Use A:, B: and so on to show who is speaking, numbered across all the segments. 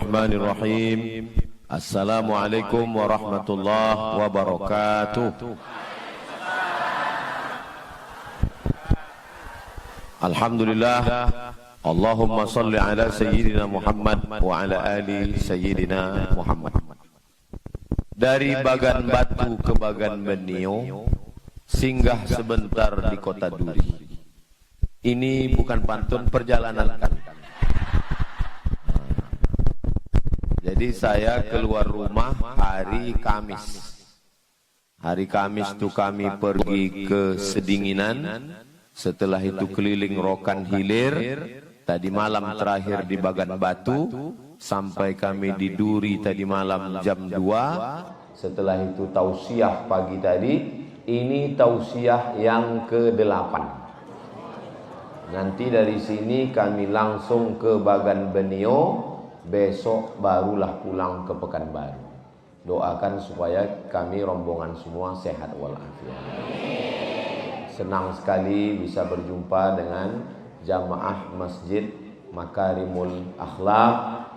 A: Bismillahirrahmanirrahim. Assalamualaikum warahmatullahi wabarakatuh. Alhamdulillah. Allahumma salli ala Sayyidina Muhammad wa ala ali Sayyidina Muhammad. Dari Bagan Batu ke Bagan Benio, singgah sebentar di kota Duri. Ini bukan pantun, perjalanan kan. Jadi saya keluar rumah hari Kamis. Hari Kamis itu kami pergi ke Sedinginan. Setelah itu keliling Rokan Hilir. Tadi malam terakhir di Bagan Batu. Sampai kami di Duri tadi malam jam 2. Setelah itu tausiah pagi tadi. Ini tausiah yang ke-8. Nanti dari sini kami langsung ke Bagan Benio. Besok barulah pulang ke Pekanbaru. Doakan supaya kami rombongan semua sehat walafiat. Senang sekali bisa berjumpa dengan jamaah Masjid Makarimul Akhlak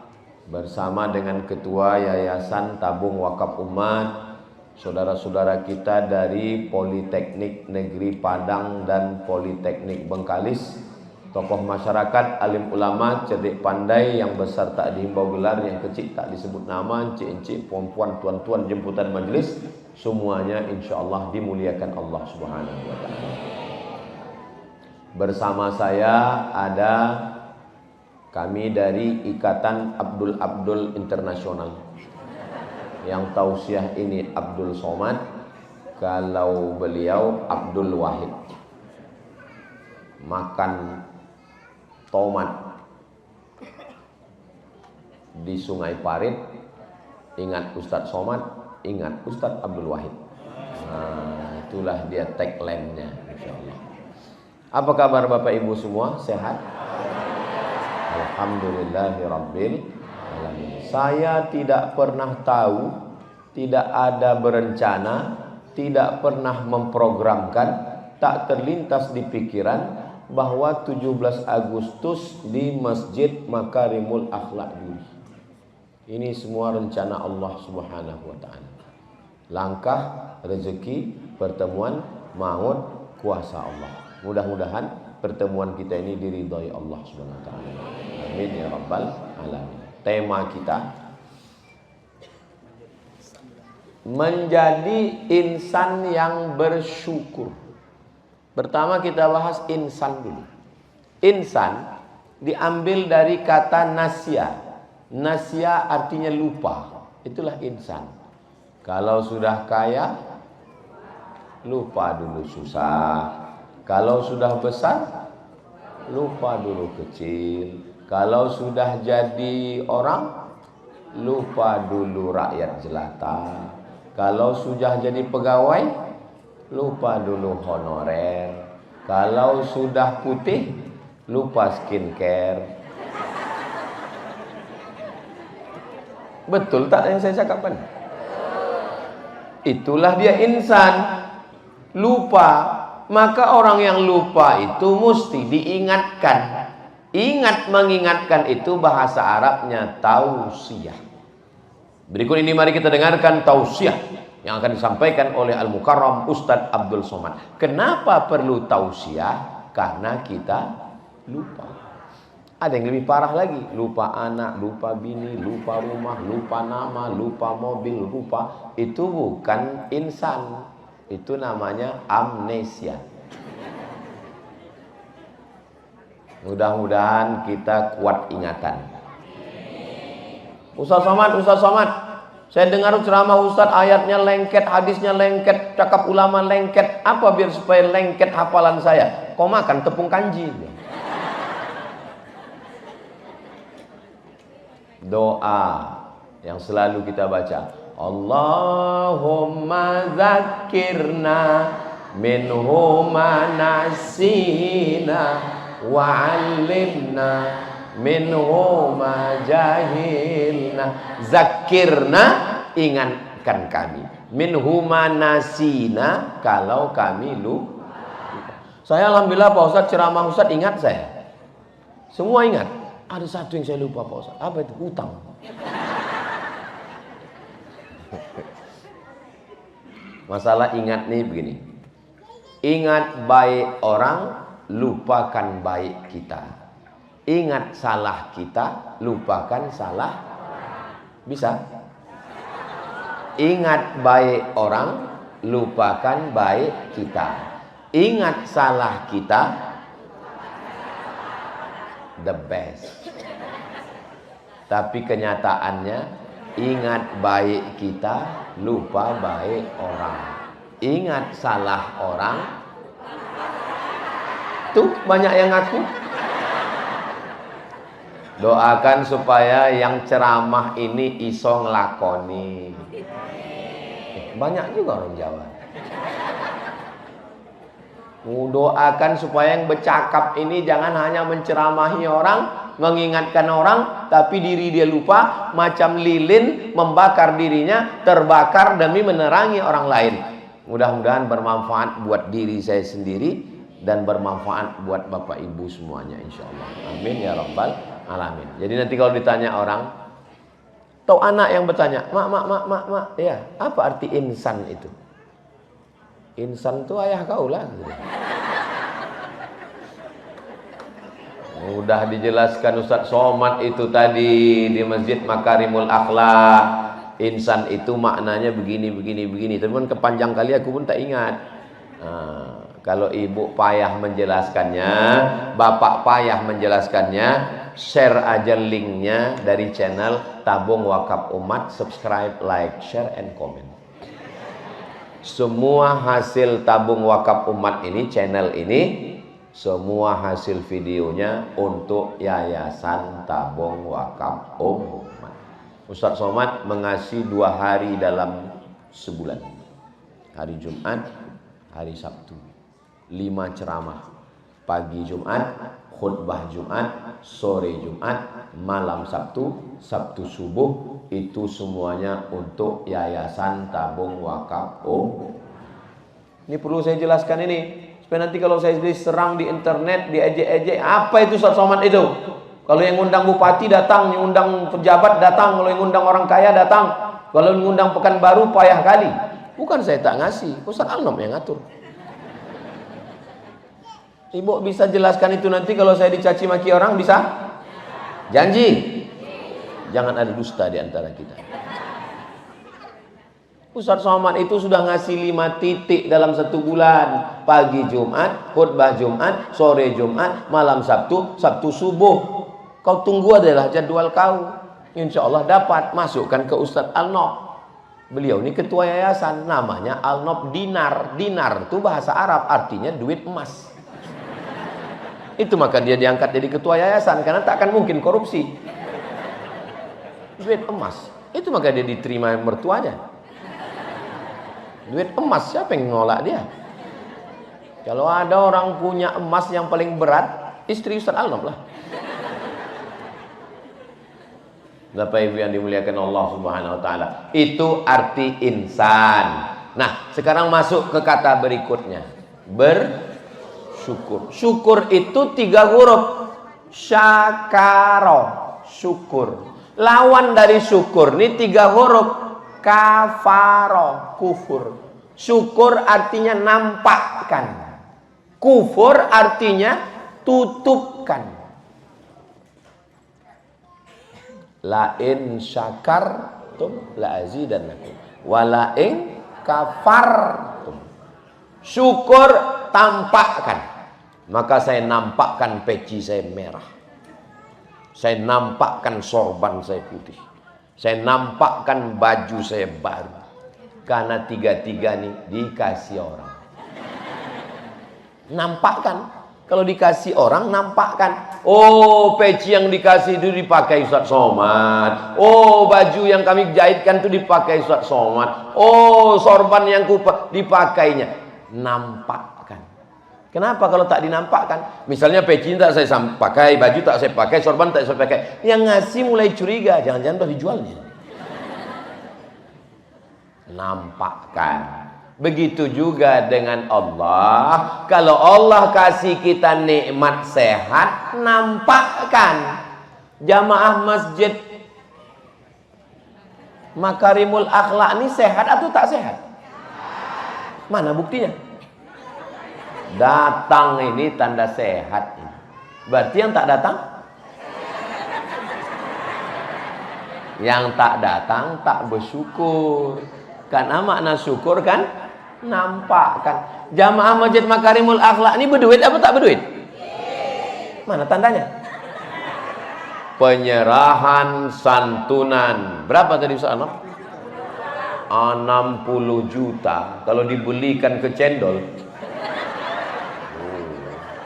A: bersama dengan Ketua Yayasan Tabung Wakaf Umat, saudara-saudara kita dari Politeknik Negeri Padang dan Politeknik Bengkalis, tokoh masyarakat, alim ulama, cerdik pandai, yang besar tak dihimbau gelar, yang kecil tak disebut nama, encik-encik, puan-puan, tuan-tuan, jemputan majelis, semuanya insyaAllah dimuliakan Allah Subhanahu wa ta'ala. Bersama saya ada kami dari Ikatan Abdul Abdul Internasional. Yang tausiah ini Abdul Somad, kalau beliau Abdul Wahid. Makan tomat di Sungai Parit, ingat Ustadz Somad, ingat Ustadz Abdul Wahid. Nah, itulah dia tagline-nya insyaallah. Apa kabar Bapak Ibu semua? Sehat? Alhamdulillahirabbil alamin. Saya tidak pernah tahu, tidak ada berencana, tidak pernah memprogramkan, tak terlintas di pikiran bahwa 17 Agustus di Masjid Makarimul Akhlak Duri. Ini semua rencana Allah Subhanahu wa ta'ala. Langkah, rezeki, pertemuan, maut, kuasa Allah. Mudah-mudahan pertemuan kita ini diridhai Allah Subhanahu wa ta'ala. Amin ya rabbal alamin. Tema kita menjadi insan yang bersyukur. Pertama kita bahas insan dulu. Insan diambil dari kata nasya. Nasya artinya lupa. Itulah insan. Kalau sudah kaya, lupa dulu susah. Kalau sudah besar, lupa dulu kecil. Kalau sudah jadi orang, lupa dulu rakyat jelata. Kalau sudah jadi pegawai, lupa dulu honorer. Kalau sudah putih, lupa skincare. Betul tak yang saya cakapkan? Itulah dia insan. Lupa. Maka orang yang lupa itu mesti diingatkan. Ingat mengingatkan itu bahasa Arabnya tausiah. Berikut ini mari kita dengarkan tausiah yang akan disampaikan oleh Al-Mukarram Ustadz Abdul Somad. Kenapa perlu tausiah? Karena kita lupa. Ada yang lebih parah lagi. Lupa anak, lupa bini, lupa rumah, lupa nama, lupa mobil, lupa. Itu bukan insan. Itu namanya amnesia. Mudah-mudahan kita kuat ingatan. Ustaz Somad, saya dengar ceramah Ustaz, ayatnya lengket, hadisnya lengket, cakap ulama lengket. Apa biar supaya lengket hafalan saya? Kau makan tepung kanji. Doa yang selalu kita baca. Allahumma zakirna minhu ma nasina wa'allimna minhu ma jahilna. Zakirna, ingatkan kami. Minhu ma nasina, kalau kami lupa. Saya alhamdulillah Pak Ustadz, ceramah Ustadz ingat saya. Semua ingat. Ada satu yang saya lupa Pak Ustadz. Apa itu? Hutang. Masalah ingat nih begini. Ingat baik orang, lupakan baik kita. Ingat salah kita, lupakan salah. Bisa? Ingat baik orang, lupakan baik kita. Ingat salah kita, the best. Tapi kenyataannya, ingat baik kita, lupa baik orang. Ingat salah orang, tuh banyak yang ngaku. Doakan supaya yang ceramah ini iso nglakoni. Banyak juga orang Jawa. Doakan supaya yang bercakap ini jangan hanya menceramahi orang, mengingatkan orang, tapi diri dia lupa, macam lilin membakar dirinya, terbakar demi menerangi orang lain. Mudah-mudahan bermanfaat buat diri saya sendiri dan bermanfaat buat Bapak Ibu semuanya, insya Allah. Amin ya rabbal alamin. Jadi nanti kalau ditanya orang, atau anak yang bertanya, mak, ya, apa arti insan itu? Insan itu ayah kau lah. Udah dijelaskan Ustadz Somad itu tadi di Masjid Makarimul Akhlak. Insan itu maknanya begini. Teman kepanjang kali aku pun tak ingat. Kalau ibu payah menjelaskannya, bapak payah menjelaskannya, share aja linknya dari channel Tabung Wakaf Umat. Subscribe, like, share, and comment. Semua hasil tabung wakaf umat ini, channel ini, semua hasil videonya untuk Yayasan Tabung Wakaf Umat. Ustadz Somad mengasih 2 hari dalam sebulan. Hari Jumat, hari Sabtu. 5 ceramah. Pagi Jumat, khutbah Jumat, sore Jumat, malam Sabtu, Sabtu subuh. Itu semuanya untuk Yayasan Tabung Wakaf Umat. Ini perlu saya jelaskan ini, supaya nanti kalau saya diserang di internet, diejek-ejek, apa itu Ustadz Somad itu? Kalau yang ngundang bupati datang, yang ngundang pejabat datang, kalau yang ngundang orang kaya datang, kalau yang ngundang Pekanbaru payah kali. Bukan saya tak ngasih, Ustadz Alnom yang ngatur. Ibu bisa jelaskan itu nanti kalau saya dicaci maki orang, bisa? Janji? Jangan ada dusta di antara kita. Ustadz Somad itu sudah ngasih 5 titik dalam 1 bulan. Pagi Jumat, khutbah Jumat, sore Jumat, malam Sabtu, Sabtu subuh. Kau tunggu adalah jadwal kau. Insya Allah dapat. Masukkan ke Ustadz Alnob. Beliau ini ketua yayasan. Namanya Alnob Dinar. Dinar itu bahasa Arab, artinya duit emas. Itu maka dia diangkat jadi ketua yayasan, karena tak akan mungkin korupsi. Duit emas, itu maka dia diterima mertuanya. Duit emas, siapa yang nolak dia? Kalau ada orang punya emas yang paling berat, istri Ustadz Alnob lah. Bapak Ibu yang dimuliakan Allah Subhanahu wa taala, itu arti insan. Nah, sekarang masuk ke kata berikutnya. Bersyukur. Syukur itu 3 huruf. Syakaro, syukur. Lawan dari syukur ini 3 huruf. Kafaro, kufur. Syukur artinya nampakkan. Kufur artinya tutupkan. La in syakartum la azidannakum wa la in kafartum. Syukur tampakkan. Maka saya nampakkan peci saya merah. Saya nampakkan sorban saya putih. Saya nampakkan baju saya baru. Karena 3-3 nih dikasih orang. Nampakkan. Kalau dikasih orang, nampakkan. Oh, peci yang dikasih itu dipakai Ustadz Somad. Oh, baju yang kami jahitkan itu dipakai Ustadz Somad. Oh, sorban yang dipakainya. Nampakkan. Kenapa kalau tak dinampakkan? Misalnya peci tak saya pakai, baju tak saya pakai, sorban tak saya pakai. Yang ngasih mulai curiga, jangan-jangan udah dijualnya. Nampakkan. Begitu juga dengan Allah. Kalau Allah kasih kita nikmat sehat, nampakkan. Jamaah masjid Makarimul akhlak ini sehat atau tak sehat? Mana buktinya? Datang ini tanda sehat. Berarti yang tak datang? Yang tak datang tak bersyukur. Karena makna syukur kan nampak kan. Jamaah Masjid Makarimul Akhlak ini berduit apa tak berduit? Mana tandanya? Penyerahan santunan. Berapa tadi Ustaz Anwar? 60 juta. Kalau dibelikan ke cendol,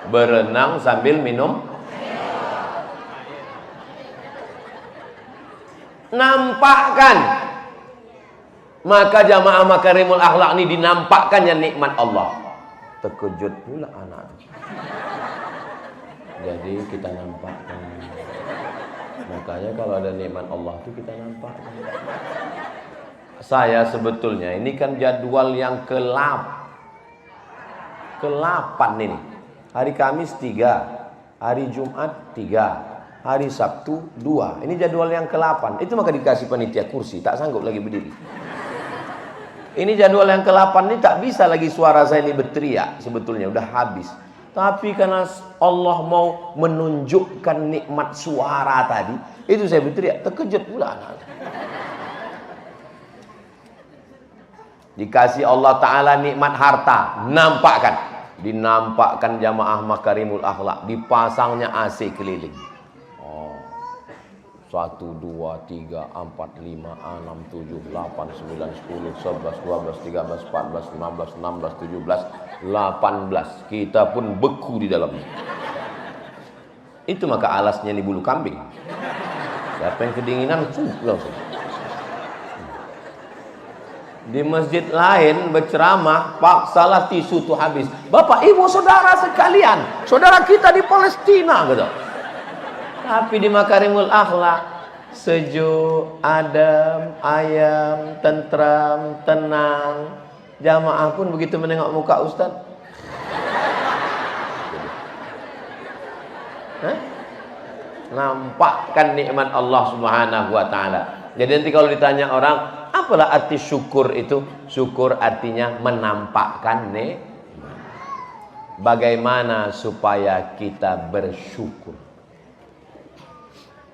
A: berenang sambil minum. Nampakkan. Maka jamaah Makarimul Akhlak ini dinampakkannya nikmat Allah. Terkejut pula anak. Jadi kita nampakkan. Makanya kalau ada nikmat Allah itu kita nampakkan. Saya sebetulnya ini kan jadwal yang ke-8 ini. Hari Kamis 3, hari Jumat 3, hari Sabtu 2. Ini jadwal yang ke-8. Itu maka dikasih panitia kursi, tak sanggup lagi berdiri. Ini jadwal yang ke-8 ini tak bisa lagi suara saya ini berteriak. Sebetulnya udah habis. Tapi karena Allah mau menunjukkan nikmat suara tadi, itu saya berteriak. Terkejut pula anak. Dikasih Allah Ta'ala nikmat harta, nampakkan. Dinampakkan jamaah Makarimul Akhlak, dipasangnya AC keliling. 1, 2, 3, 4, 5, 6, 7, 8, 9, 10, 11, 12, 13, 14, 15, 16, 17, 18. Kita pun beku di dalamnya. Itu maka alasnya ini bulu kambing. Siapa yang kedinginan langsung. Di masjid lain berceramah, paksalah tisu itu habis. Bapak, ibu, saudara sekalian, saudara kita di Palestina, gitu. Tapi di Makarimul Akhlak sejuk, adem, ayam, tentram, tenang. Jamaah pun begitu menengok muka Ustaz. Nampakkan nikmat Allah Subhanahu wa Ta'ala. Jadi nanti kalau ditanya orang, apalah arti syukur itu? Syukur artinya menampakkan nikmat. Bagaimana supaya kita bersyukur?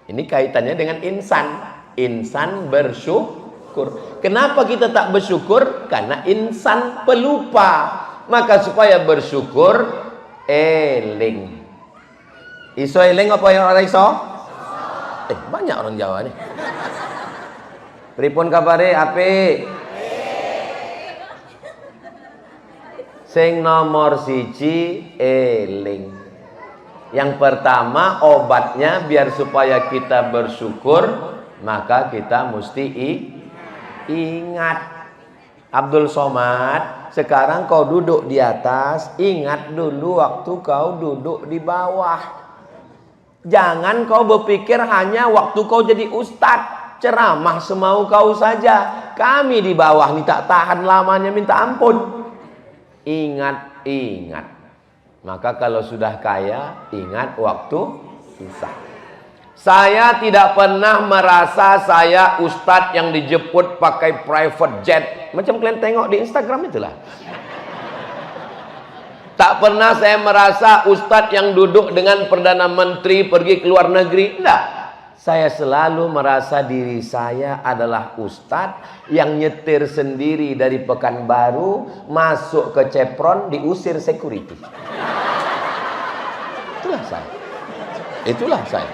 A: Ini kaitannya dengan insan. Insan bersyukur. Kenapa kita tak bersyukur? Karena insan pelupa. Maka supaya bersyukur, eling. Iso eling apa yang orang iso? Banyak orang Jawa nih. Pripun kabare apik? Sing nomor 1 eling. Yang pertama obatnya biar supaya kita bersyukur, maka kita mesti ingat. Abdul Somad, sekarang kau duduk di atas, ingat dulu waktu kau duduk di bawah. Jangan kau berpikir hanya waktu kau jadi ustadz, ceramah semau kau saja. Kami di bawah ini tak tahan lamanya minta ampun. Ingat. Maka kalau sudah kaya, ingat waktu susah. Saya tidak pernah merasa saya ustadz yang dijemput pakai private jet. Macam kalian tengok di Instagram itulah. Tak pernah saya merasa ustadz yang duduk dengan Perdana Menteri pergi ke luar negeri. Tidak. Saya selalu merasa diri saya adalah ustadz yang nyetir sendiri dari Pekanbaru, masuk ke Chevron, diusir security. Itulah saya.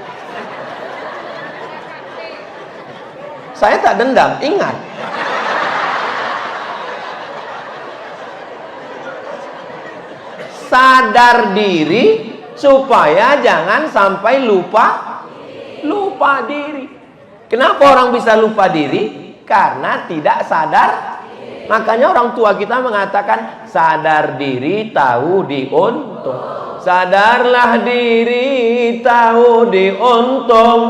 A: Saya tak dendam, ingat. Sadar diri supaya jangan sampai lupa diri. Kenapa orang bisa lupa diri? Karena tidak sadar. Makanya orang tua kita mengatakan sadar diri tahu diuntung. Sadarlah diri tahu diuntung.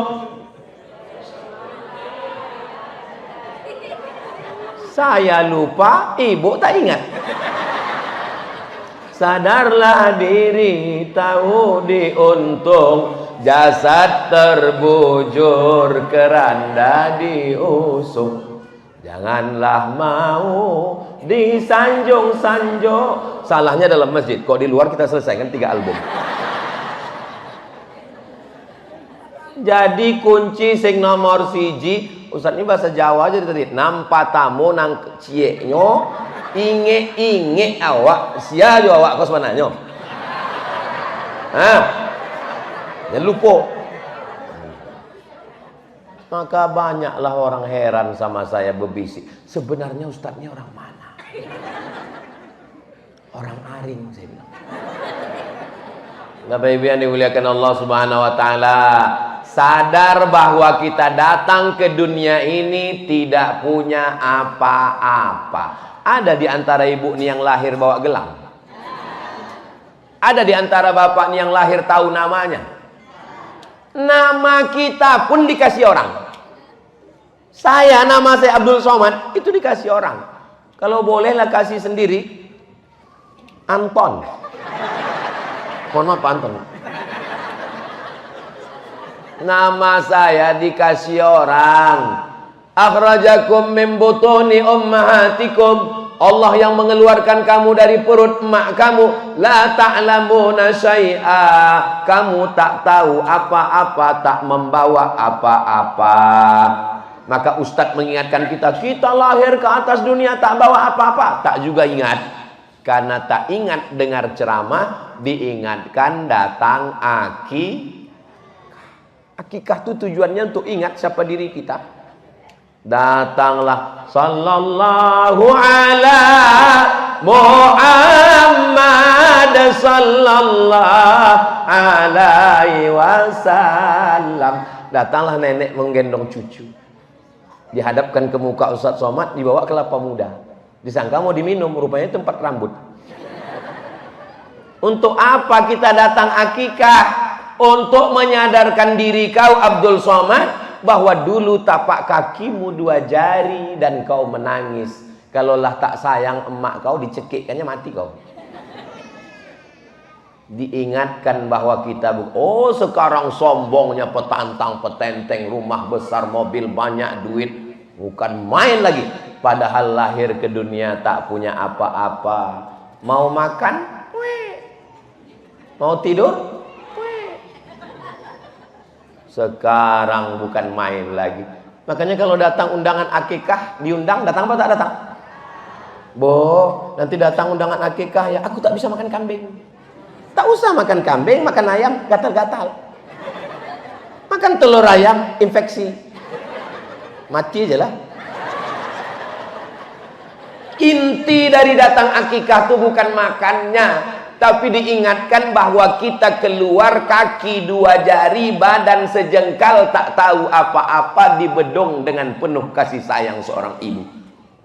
A: Saya lupa, ibu tak ingat. Sadarlah diri tahu diuntung. Jasad terbujur keranda diusung. Janganlah mau disanjung-sanjung. Salahnya dalam masjid. Kok di luar kita selesaikan 3 album. Jadi kunci sing nomor siji, Ustaz ini bahasa Jawa aja tadi. Nampa tamu nang cieknyo, inge awak, sia jo awak kos mananyo. Jangan lupa. Maka banyaklah orang heran sama saya berbisik. Sebenarnya ustadznya orang mana? Orang Aring, saya bilang. Bapak Ibu yang dimuliakan Allah Subhanahu wa taala, sadar bahwa kita datang ke dunia ini tidak punya apa-apa. Ada di antara ibu nih yang lahir bawa gelang? Ada di antara bapak nih yang lahir tahu namanya? Nama kita pun dikasih orang. Nama saya Abdul Somad, itu dikasih orang. Kalau bolehlah kasih sendiri. Anton. Mohon maaf Anton. Nama saya dikasih orang. Akhrajakum min butuni ummahatikum. Allah yang mengeluarkan kamu dari perut emak kamu. La ta'lamuna syai'a. Kamu tak tahu apa-apa, tak membawa apa-apa. Maka Ustadz mengingatkan kita lahir ke atas dunia tak bawa apa-apa. Tak juga ingat. Karena tak ingat dengar ceramah, diingatkan datang akikah itu tujuannya untuk ingat siapa diri kita. Datanglah sallallahu ala Muhammad sallallahu alaihi wasallam. Datanglah nenek menggendong cucu. Dihadapkan ke muka Ustaz Somad, dibawa kelapa muda. Disangka mau diminum, rupanya tempat rambut. Untuk apa kita datang akikah? Untuk menyadarkan diri kau Abdul Somad bahwa dulu tapak kakimu 2 jari dan kau menangis. Kalaulah tak sayang emak kau, dicekikkannya mati kau. Diingatkan bahwa kita sekarang sombongnya petantang petenteng, rumah besar, mobil banyak, duit, bukan main lagi. Padahal lahir ke dunia tak punya apa-apa. Mau makan? Mau tidur? Sekarang bukan main lagi. Makanya kalau datang undangan akikah, diundang, datang apa tak datang? Nanti datang undangan akikah, ya aku tak bisa makan kambing. Tak usah makan kambing, makan ayam, gatal-gatal. Makan telur ayam, infeksi. Mati aja lah. Inti dari datang akikah itu bukan makannya, tapi diingatkan bahwa kita keluar kaki 2 jari, badan sejengkal, tak tahu apa-apa, dibedong dengan penuh kasih sayang seorang ibu.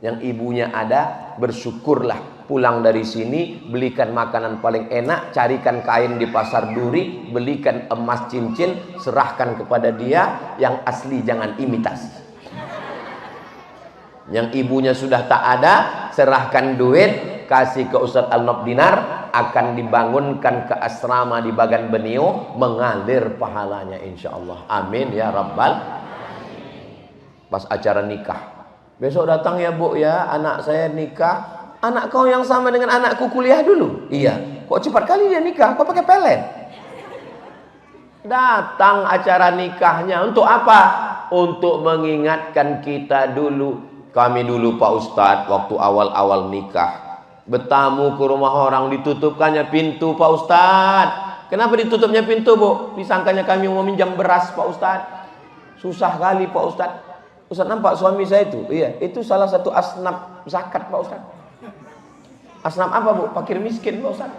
A: Yang ibunya ada, bersyukurlah. Pulang dari sini, belikan makanan paling enak, carikan kain di pasar duri, belikan emas cincin, serahkan kepada dia. Yang asli jangan imitasi. Yang ibunya sudah tak ada, serahkan duit, kasih ke Ustadz Al-Nob Dinar, akan dibangunkan ke asrama di Bagan Benio, mengalir pahalanya insyaallah. Amin ya rabbal. Pas acara nikah, besok datang ya Bu ya, anak saya nikah. Anak kau yang sama dengan anakku kuliah dulu? Iya. Kok cepat kali dia nikah? Kok pakai pelet? Datang acara nikahnya untuk apa? Untuk mengingatkan kita dulu. Kami dulu Pak Ustadz, waktu awal-awal nikah, bertamu ke rumah orang, ditutupkannya pintu Pak Ustadz. Kenapa ditutupnya pintu Bu? Disangkanya kami mau minjam beras Pak Ustadz. Susah kali Pak Ustadz. Ustadz nampak suami saya itu? Iya, itu salah satu asnaf zakat Pak Ustadz. Asnaf apa Bu? Fakir miskin Pak Ustadz.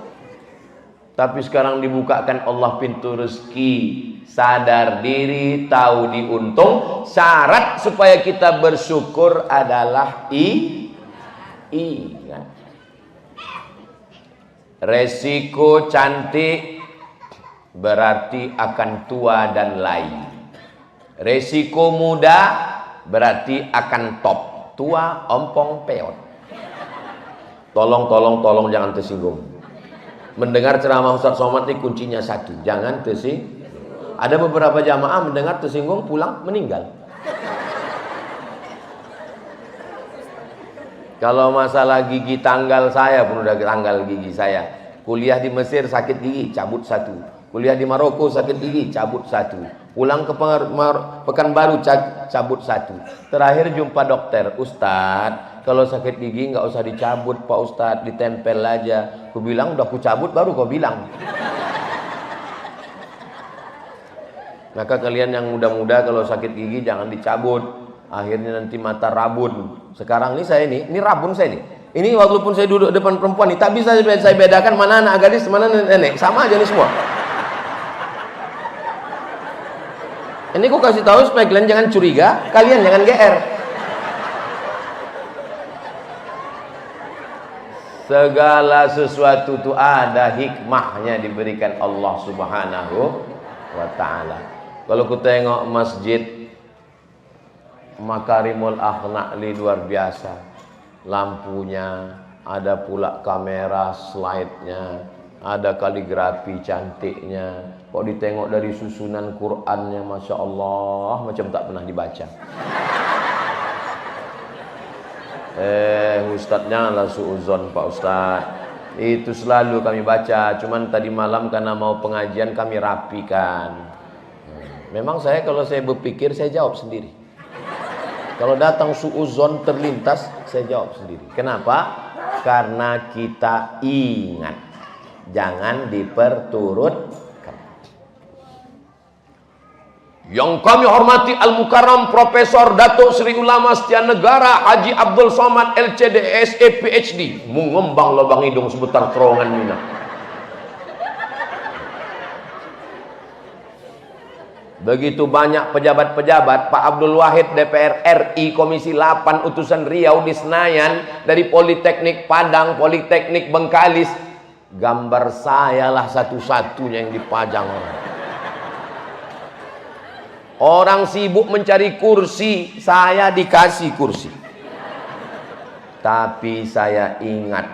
A: Tapi sekarang dibukakan Allah pintu rezeki. Sadar diri, tahu diuntung. Syarat supaya kita bersyukur adalah ingat. Resiko cantik berarti akan tua dan lain. Resiko muda berarti akan top. Tua, ompong, peot. Tolong jangan tersinggung. Mendengar ceramah Ustaz Somad ini kuncinya 1, jangan tersinggung. Ada beberapa jamaah mendengar tersinggung pulang meninggal. Kalau masalah gigi tanggal saya pun udah tanggal gigi saya. Kuliah di Mesir sakit gigi, cabut satu. Kuliah di Maroko sakit gigi, cabut satu. Pulang ke Pekanbaru, cabut satu. Terakhir jumpa dokter, Ustadz, kalau sakit gigi nggak usah dicabut Pak Ustadz, ditempel aja. Aku bilang udah aku cabut baru kau bilang. Maka kalian yang muda-muda kalau sakit gigi jangan dicabut. Akhirnya nanti mata rabun. Sekarang ini saya ini rabun saya nih. Ini walaupun saya duduk depan perempuan nih, tak bisa saya bedakan mana anak gadis, mana nenek. Sama aja nih semua. Ini aku kasih tahu supaya kalian jangan curiga, kalian jangan GR. Segala sesuatu itu ada hikmahnya diberikan Allah Subhanahu wa ta'ala. Kalau ku tengok masjid Makarimul Akhlak luar biasa, lampunya, ada pula kamera slide-nya, ada kaligrafi cantiknya. Kok ditengok dari susunan Qur'annya, Masya Allah, macam tak pernah dibaca. Ustadznya lah suuzon Pak Ustadz. Itu selalu kami baca, cuman tadi malam karena mau pengajian kami rapikan. Memang saya kalau saya berpikir saya jawab sendiri. Kalau datang suuzon terlintas, saya jawab sendiri. Kenapa? Karena kita ingat, jangan diperturutkan. Yang kami hormati Al-Mukarram Profesor Datuk Seri Ulama Setia Negara Haji Abdul Somad LCDSE PhD, mengembang lubang hidung seputar terowongan Mina. Begitu banyak pejabat-pejabat, Pak Abdul Wahid DPR RI Komisi 8 Utusan Riau di Senayan, dari Politeknik Padang, Politeknik Bengkalis, gambar saya lah satu-satunya yang dipajang orang. Orang sibuk mencari kursi, saya dikasih kursi. Tapi saya ingat,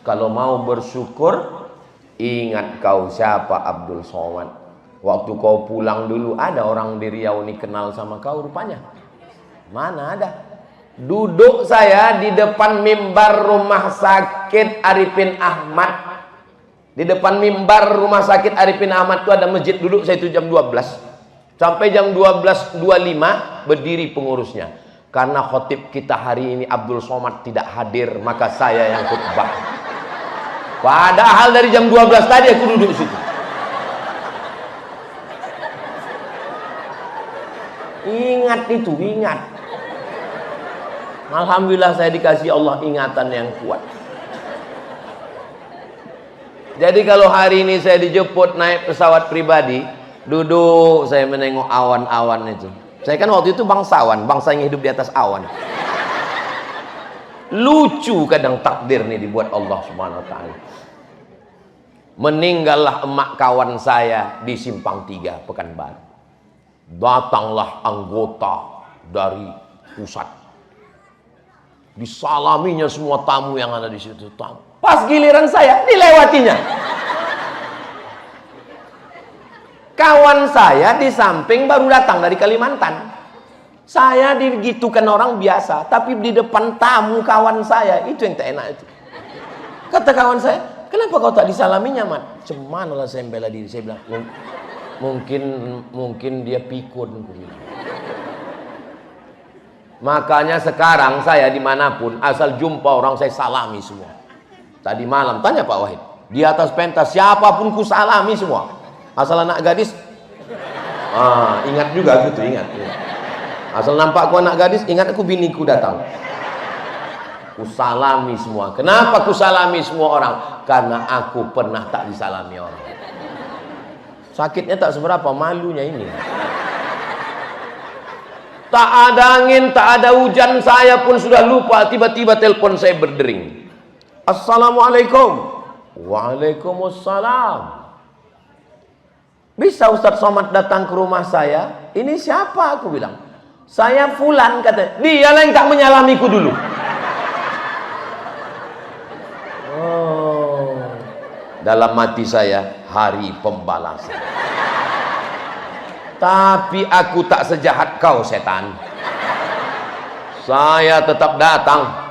A: kalau mau bersyukur, ingat kau siapa Abdul Somad. Waktu kau pulang dulu, ada orang di Riau ini kenal sama kau rupanya. Mana ada? Duduk saya di depan mimbar rumah sakit Arifin Ahmad. Di depan mimbar rumah sakit Arifin Ahmad itu ada masjid, duduk saya itu jam 12. Sampai jam 12.25 berdiri pengurusnya. Karena khotib kita hari ini Abdul Somad tidak hadir, maka saya yang khutbah. Padahal dari jam 12 tadi aku duduk situ. Ingat itu, ingat. Alhamdulillah saya dikasih Allah ingatan yang kuat. Jadi kalau hari ini saya dijemput naik pesawat pribadi, duduk saya menengok awan-awan itu. Saya kan waktu itu bangsawan, bangsa yang hidup di atas awan. Lucu kadang takdir nih dibuat Allah Subhanahu wa ta'ala. Meninggallah emak kawan saya di Simpang 3 Pekanbaru. Datanglah anggota dari pusat. Disalaminya semua tamu yang ada di situ. Pas giliran saya, dilewatinya. Kawan saya di samping baru datang dari Kalimantan. Saya digitukan orang biasa, tapi di depan tamu kawan saya, itu yang tak enak itu. Kata kawan saya, kenapa kau tak disalaminya, Mat? Cuman lah saya bela diri. Saya bilang, mungkin dia pikun. Makanya sekarang saya dimanapun, asal jumpa orang saya salami semua. Tadi malam tanya Pak Wahid, di atas pentas siapapun ku salami semua. Asal anak gadis, ingat juga gitu, ingat. Asal nampak aku anak gadis, ingat aku biniku datang. Ku salami semua. Kenapa ku salami semua orang? Karena aku pernah tak disalami orang. Sakitnya tak seberapa, malunya ini. Tak ada angin, tak ada hujan, saya pun sudah lupa. Tiba-tiba telepon saya berdering. Assalamualaikum. Waalaikumsalam. Bisa Ustadz Somad datang ke rumah saya? Ini siapa? Aku bilang. Saya Fulan, kata. Dialah yang tak menyalamiku dulu. Oh. Dalam hati saya, hari pembalasan. Tapi aku tak sejahat kau, setan. Saya tetap datang.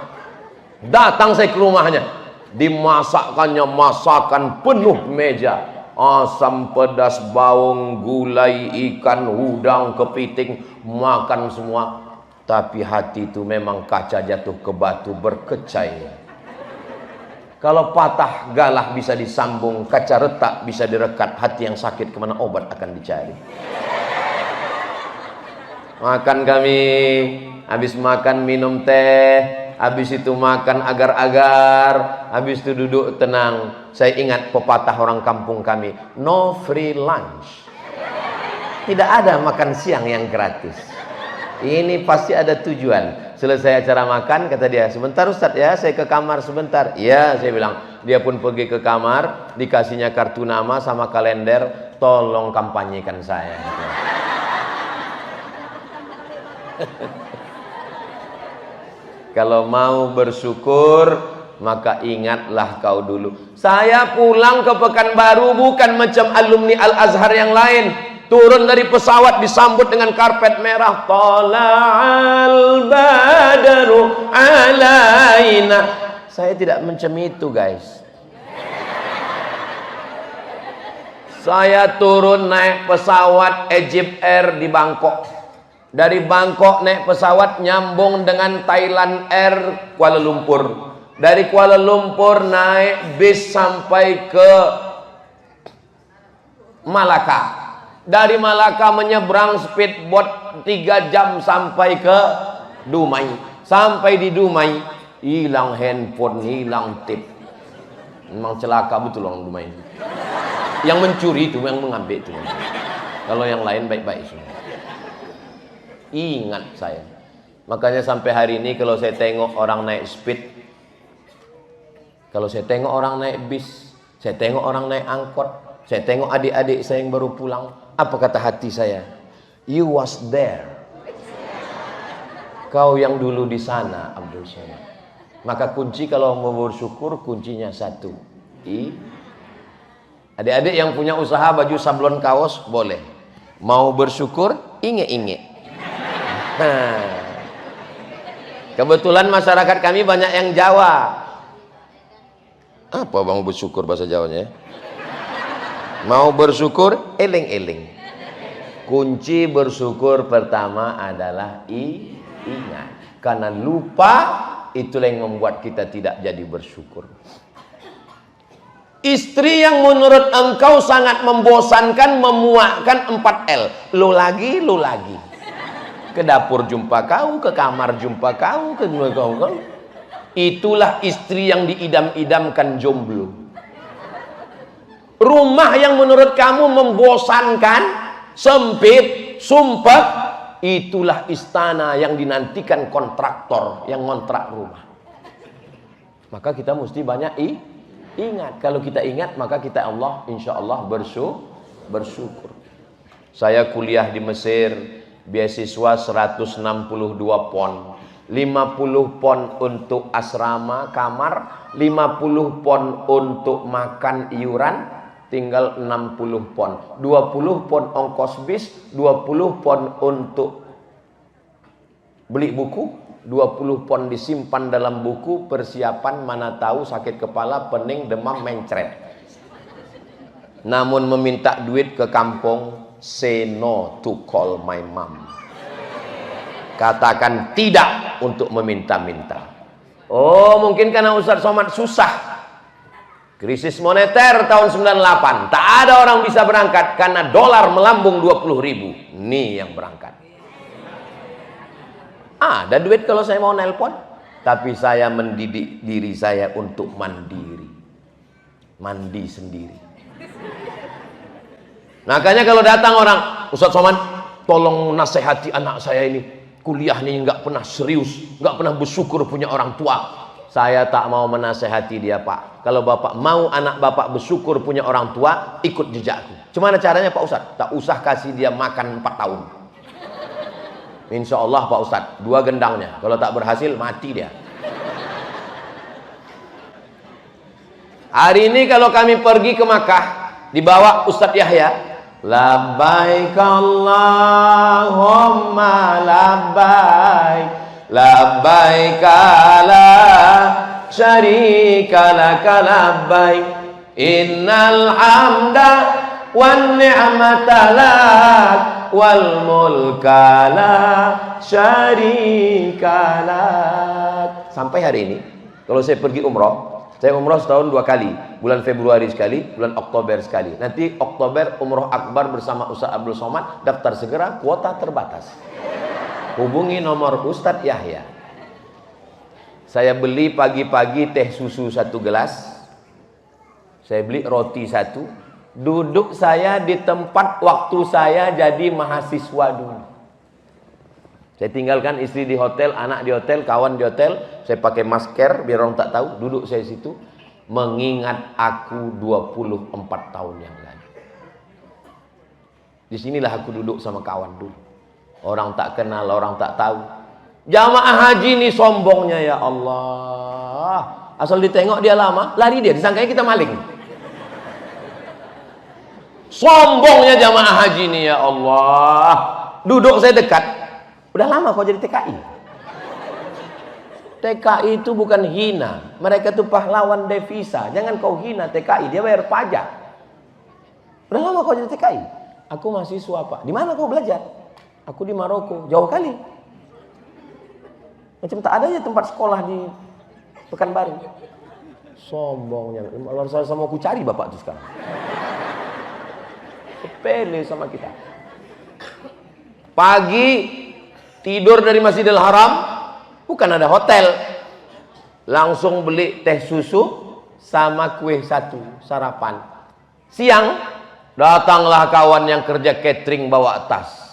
A: Datang saya ke rumahnya. Dimasakkannya masakan penuh meja. Asam pedas, bawang, gulai, ikan, udang, kepiting, makan semua. Tapi hati itu memang kaca jatuh ke batu berkecai. Kalau patah galah bisa disambung, kaca retak bisa direkat, hati yang sakit kemana obat akan dicari. Makan kami, habis makan minum teh, habis itu makan agar-agar, habis itu duduk tenang. Saya ingat pepatah orang kampung kami, no free lunch. Tidak ada makan siang yang gratis. Ini pasti ada tujuan. Selesai acara makan, kata dia, sebentar Ustadz ya, saya ke kamar sebentar. Iya, saya bilang. Dia pun pergi ke kamar, dikasihnya kartu nama sama kalender, tolong kampanyekan saya. Kalau mau bersyukur, maka ingatlah kau dulu. Saya pulang ke Pekanbaru bukan macam alumni Al-Azhar yang lain. Turun dari pesawat disambut dengan karpet merah. Tala'al badaru alaina. Saya tidak macam itu, guys. Saya turun naik pesawat Egypt Air di Bangkok. Dari Bangkok naik pesawat nyambung dengan Thailand Air Kuala Lumpur. Dari Kuala Lumpur naik bis sampai ke Malaka. Dari Malaka menyeberang speedboat 3 jam sampai ke Dumai. Sampai di Dumai, hilang handphone, hilang tip. Memang celaka betul orang Dumai. Yang mencuri itu, yang mengambil itu. Kalau yang lain baik-baik semua. Ingat saya. Makanya sampai hari ini kalau saya tengok orang naik speed, kalau saya tengok orang naik bis, saya tengok orang naik angkot, saya tengok adik-adik saya yang baru pulang, apa kata hati saya? You was there. Kau yang dulu di sana, Abdul Somad. Maka kunci kalau mau bersyukur, kuncinya satu. Adik-adik yang punya usaha baju sablon kaos, boleh. Mau bersyukur, inge-inge. Kebetulan masyarakat kami banyak yang Jawa. Apa bang bersyukur bahasa Jawanya? Mau bersyukur, eling-eling. Kunci bersyukur pertama adalah ingat. Karena lupa, itulah yang membuat kita tidak jadi bersyukur. Istri yang menurut engkau sangat membosankan, memuakkan, 4L. Lu lagi, lu lagi. Ke dapur jumpa kau, ke kamar jumpa kau, ke kau. Itulah istri yang diidam-idamkan jomblo. Rumah yang menurut kamu membosankan, sempit, sumpah, itulah istana yang dinantikan kontraktor yang ngontrak rumah. Maka kita mesti banyak ingat. Kalau kita ingat, maka kita insya Allah bersyukur. Saya kuliah di Mesir, beasiswa 162 pon. 50 pon untuk asrama kamar, 50 pon untuk makan iuran, tinggal 60 pon. 20 pon ongkos bis, 20 pon untuk beli buku, 20 pon disimpan dalam buku, persiapan mana tahu sakit kepala, pening, demam, mencret. Namun meminta duit ke kampung, say no to call my mom. Katakan tidak untuk meminta-minta. Oh, mungkin karena Ustadz Somad susah. Krisis moneter tahun 98. Tak ada orang bisa berangkat karena dolar melambung 20.000. Nih yang berangkat. Ada duit kalau saya mau nelpon. Tapi saya mendidik diri saya untuk mandiri. Mandi sendiri. Makanya kalau datang orang, Ustadz Somad, tolong nasihati anak saya ini. Kuliah nih nggak pernah serius, nggak pernah bersyukur punya orang tua. Saya tak mau menasehati dia, Pak. Kalau Bapak mau anak Bapak bersyukur punya orang tua, ikut jejakku. Gimana caranya Pak Ustadz? Tak usah kasih dia makan 4 tahun. Insya Allah Pak Ustadz, 2 gendangnya. Kalau tak berhasil, mati dia. Hari ini kalau kami pergi ke Makkah, dibawa Ustadz Yahya. Labbaik Allahumma labbaik labbaik la syarika laka labbaik innal hamda wan ni'mata lak wal mulka la syarika lak. Sampai hari ini kalau saya pergi umroh, saya umroh setahun 2 kali, bulan Februari sekali, bulan Oktober sekali. Nanti Oktober umroh akbar bersama Ustaz Abdul Somad, daftar segera, kuota terbatas. Hubungi nomor Ustadz Yahya. Saya beli pagi-pagi teh susu 1 gelas, saya beli roti 1. Duduk saya di tempat waktu saya jadi mahasiswa dulu. Saya tinggalkan istri di hotel, anak di hotel, kawan di hotel. Saya pakai masker biar orang tak tahu. Duduk saya di situ mengingat aku 24 tahun yang lalu. Disinilah aku duduk sama kawan dulu. Orang tak kenal, orang tak tahu. Jamaah haji ini sombongnya ya Allah. Asal ditengok dia lama, lari dia. Disangkanya kita maling. Sombongnya jamaah haji ini ya Allah. Duduk saya dekat. Udah lama kau jadi TKI. TKI itu bukan hina. Mereka itu pahlawan devisa. Jangan kau hina TKI. Dia bayar pajak. Udah lama kau jadi TKI. Aku mahasiswa Pak. Di mana kau belajar? Aku di Maroko. Jauh kali. Macam tak ada aja tempat sekolah di Pekanbaru. Sombongnya. Luar saya mau aku cari bapak itu sekarang. Sepele sama kita. Pagi tidur dari Masjidil Haram, bukan ada hotel. Langsung beli teh susu sama kue 1 sarapan. Siang datanglah kawan yang kerja catering bawa tas.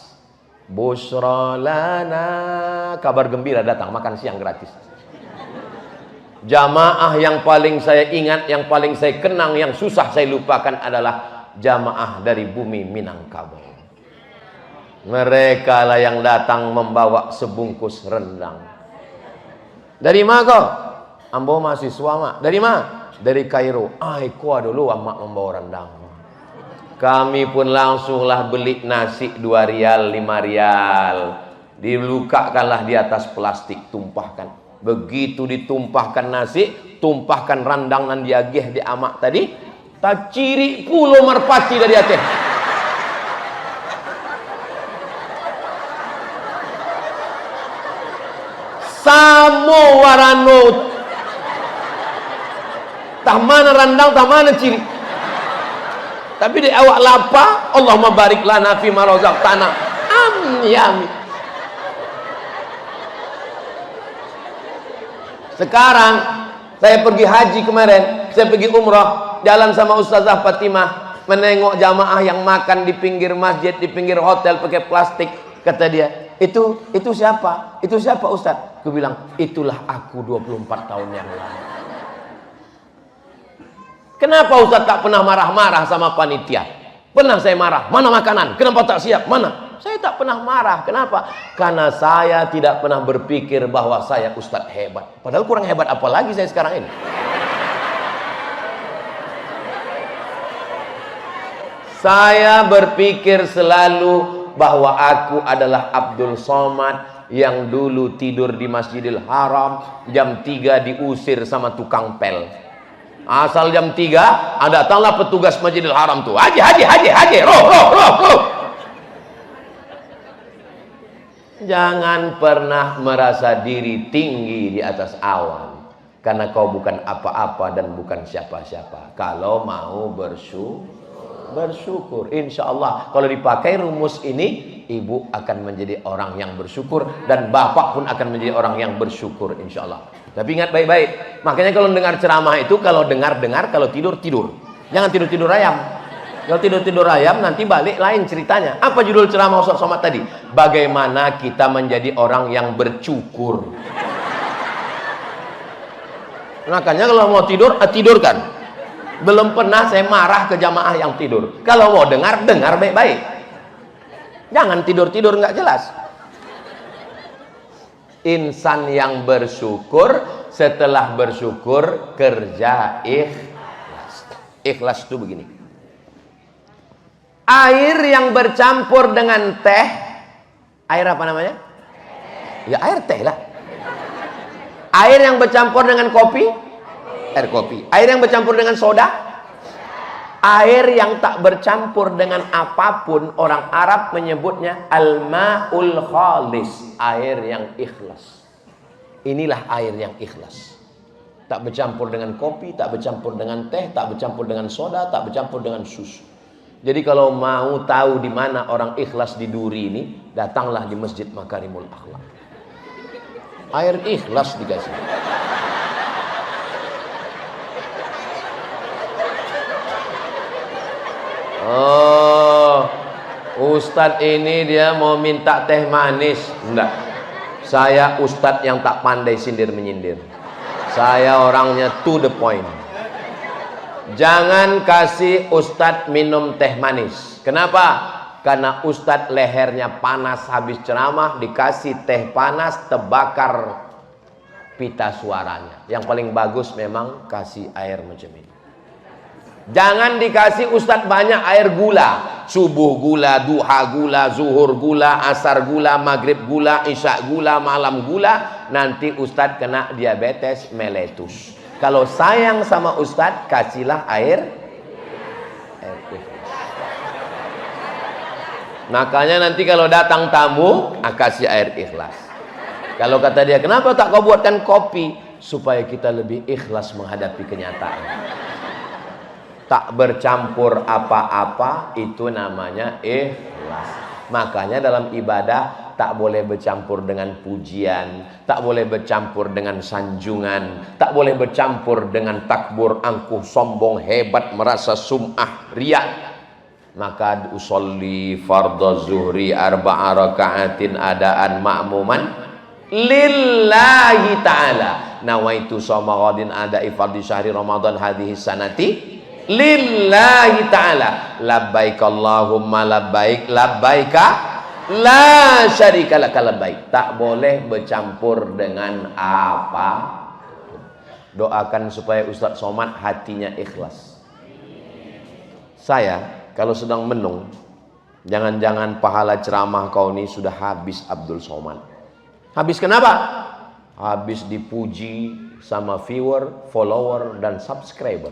A: Busra lana, kabar gembira datang, makan siang gratis. Jamaah yang paling saya ingat, yang paling saya kenang, yang susah saya lupakan adalah jamaah dari bumi Minangkabau. Mereka lah yang datang membawa sebungkus rendang. Dari mana kau? Ambo mahasiswa mak. Dari mana? Dari Kairo. Aku dulu amak membawa rendang. Kami pun langsunglah beli nasi 2 rial, 5 rial. Dilukakanlah di atas plastik, tumpahkan. Begitu ditumpahkan nasi, tumpahkan rendang dan diagih di amak tadi. Tak ciri pulau merpati dari Aceh. Samo warano. Tak mana rendang, tak mana ciri. Tapi di awak lapa, Allahumma barik lana fi ma razaqtana. Amin. Sekarang saya pergi haji kemarin, saya pergi umrah, jalan sama Ustazah Fatimah, menengok jamaah yang makan di pinggir masjid, di pinggir hotel pakai plastik. Kata dia, itu siapa? Itu siapa Ustaz? Aku bilang, itulah aku 24 tahun yang lalu. Kenapa Ustaz tak pernah marah-marah sama panitia? Pernah saya marah, mana makanan? Kenapa tak siap? Mana? Saya tak pernah marah. Kenapa? Karena saya tidak pernah berpikir bahwa saya Ustaz hebat. Padahal kurang hebat apa lagi saya sekarang ini. Saya berpikir selalu bahwa aku adalah Abdul Somad yang dulu tidur di Masjidil Haram, jam 3 diusir sama tukang pel. Asal jam 3, datanglah petugas Masjidil Haram tuh. Haji, roh. Jangan pernah merasa diri tinggi di atas awan, karena kau bukan apa-apa dan bukan siapa-siapa. Kalau mau bersyukur, insya Allah kalau dipakai rumus ini, ibu akan menjadi orang yang bersyukur dan bapak pun akan menjadi orang yang bersyukur, insya Allah. Tapi ingat baik-baik, makanya kalau dengar ceramah itu, kalau dengar, kalau tidur, jangan tidur ayam. Kalau tidur ayam nanti balik lain ceritanya. Apa judul ceramah Ustaz Somad tadi? Bagaimana kita menjadi orang yang bersyukur. Makanya kalau mau tidurkan. Belum pernah saya marah ke jamaah yang tidur. Kalau mau dengar baik-baik. Jangan tidur nggak jelas. Insan yang bersyukur, setelah bersyukur kerja ikhlas. Ikhlas itu begini. Air yang bercampur dengan teh, air apa namanya? Ya air teh lah. Air yang bercampur dengan kopi, air kopi. Air yang bercampur dengan soda, air yang tak bercampur dengan apapun, orang Arab menyebutnya al-ma'ul khalis, air yang ikhlas. Inilah air yang ikhlas. Tak bercampur dengan kopi, tak bercampur dengan teh, tak bercampur dengan soda, tak bercampur dengan susu. Jadi kalau mau tahu di mana orang ikhlas di Duri ini, datanglah di Masjid Makarimul Akhlak. Air ikhlas dikasih. Oh, Ustadz ini dia mau minta teh manis. Enggak. Saya ustadz yang tak pandai sindir menyindir. Saya orangnya to the point. Jangan kasih ustadz minum teh manis. Kenapa? Karena ustadz lehernya panas habis ceramah, dikasih teh panas, terbakar pita suaranya. Yang paling bagus memang kasih air macam ini. Jangan dikasih ustadz banyak air gula. Subuh gula, duha gula, zuhur gula, asar gula, maghrib gula, isya gula, malam gula. Nanti ustadz kena diabetes meletus. Kalau sayang sama ustadz, kasihlah air ikhlas. Makanya nanti kalau datang tamu, kasih air ikhlas. Kalau kata dia, kenapa tak kau buatkan kopi? Supaya kita lebih ikhlas menghadapi kenyataan. Tak bercampur apa-apa, itu namanya ikhlas. Makanya dalam ibadah tak boleh bercampur dengan pujian, tak boleh bercampur dengan sanjungan, tak boleh bercampur dengan takbur, angkuh, sombong, hebat, merasa sum'ah, riak. Maka usolli fardhu zuhri arba'a raka'atin adaan ma'muman lillahi ta'ala. Nawaitu shoma ghadin ada'i fardhi syahri ramadan hadhihi sanati lillahi ta'ala. Labbaik Allahumma labbaik, labbaika la syarika laka labbaik. Tak boleh bercampur dengan apa. Doakan supaya Ustadz Somad hatinya ikhlas. Saya kalau sedang menung, jangan-jangan pahala ceramah kau ini sudah habis Abdul Somad. Habis kenapa? Habis dipuji sama viewer, follower, dan subscriber.